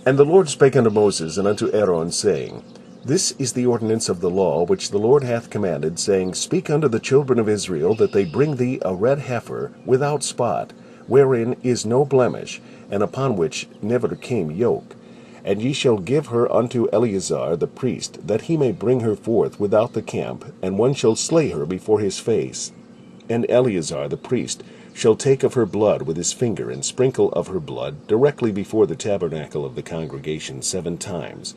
And the Lord spake unto Moses and unto Aaron, saying, This is the ordinance of the law which the Lord hath commanded, saying, Speak unto the children of Israel, that they bring thee a red heifer without spot, wherein is no blemish, and upon which never came yoke. And ye shall give her unto Eleazar the priest, that he may bring her forth without the camp, and one shall slay her before his face. And Eleazar the priest shall take of her blood with his finger, and sprinkle of her blood directly before the tabernacle of the congregation 7 times.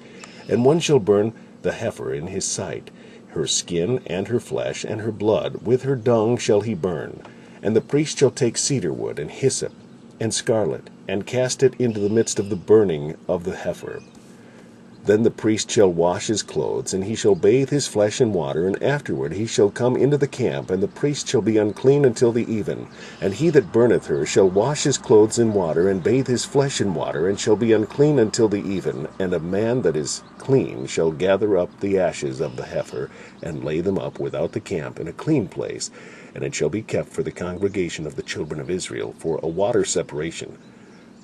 And one shall burn the heifer in his sight. Her skin and her flesh and her blood with her dung shall he burn. And the priest shall take cedar wood and hyssop and scarlet, and cast it into the midst of the burning of the heifer. Then the priest shall wash his clothes, and he shall bathe his flesh in water, and afterward he shall come into the camp, and the priest shall be unclean until the even. And he that burneth her shall wash his clothes in water, and bathe his flesh in water, and shall be unclean until the even. And a man that is clean shall gather up the ashes of the heifer, and lay them up without the camp in a clean place, and it shall be kept for the congregation of the children of Israel, for a water separation.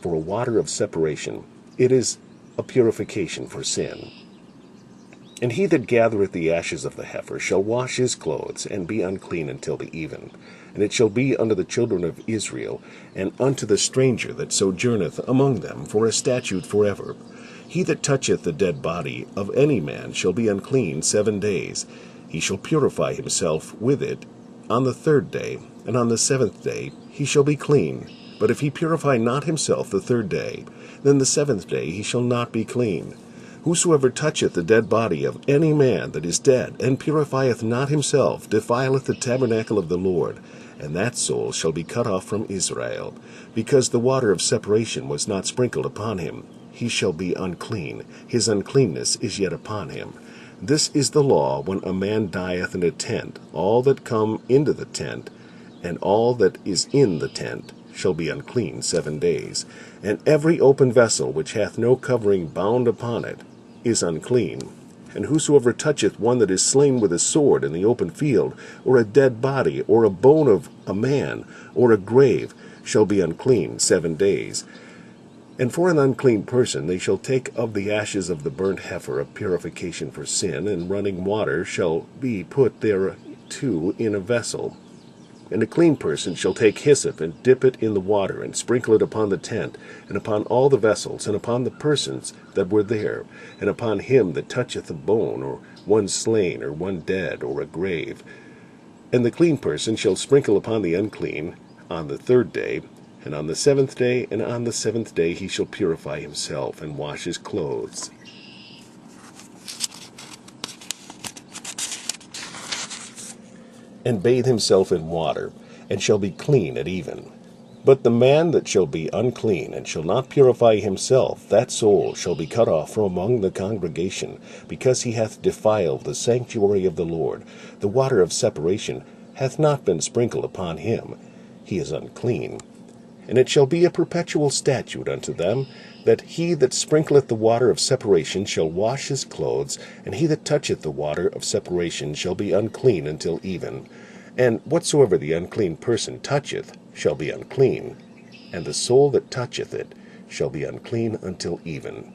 For a water of separation, it is a purification for sin. And he that gathereth the ashes of the heifer shall wash his clothes, and be unclean until the even. And it shall be unto the children of Israel, and unto the stranger that sojourneth among them, for a statute forever. He that toucheth the dead body of any man shall be unclean 7 days. He shall purify himself with it on the 3rd day, and on the 7th day he shall be clean. But if he purify not himself the 3rd day, then the 7th day he shall not be clean. Whosoever toucheth the dead body of any man that is dead, and purifieth not himself, defileth the tabernacle of the Lord, and that soul shall be cut off from Israel. Because the water of separation was not sprinkled upon him, he shall be unclean. His uncleanness is yet upon him. This is the law when a man dieth in a tent. All that come into the tent, and all that is in the tent, shall be unclean 7 days. And every open vessel which hath no covering bound upon it is unclean. And whosoever toucheth one that is slain with a sword in the open field, or a dead body, or a bone of a man, or a grave, shall be unclean 7 days. And for an unclean person they shall take of the ashes of the burnt heifer of purification for sin, and running water shall be put thereto in a vessel. And a clean person shall take hyssop, and dip it in the water, and sprinkle it upon the tent, and upon all the vessels, and upon the persons that were there, and upon him that toucheth a bone, or one slain, or one dead, or a grave. And the clean person shall sprinkle upon the unclean on the 3rd day, and on the 7th day, and on the 7th day he shall purify himself, and wash his clothes. And bathe himself in water, and shall be clean at even. But the man that shall be unclean, and shall not purify himself, that soul shall be cut off from among the congregation, because he hath defiled the sanctuary of the Lord. The water of separation hath not been sprinkled upon him. He is unclean. And it shall be a perpetual statute unto them, that he that sprinkleth the water of separation shall wash his clothes, and he that toucheth the water of separation shall be unclean until even. And whatsoever the unclean person toucheth shall be unclean, and the soul that toucheth it shall be unclean until even.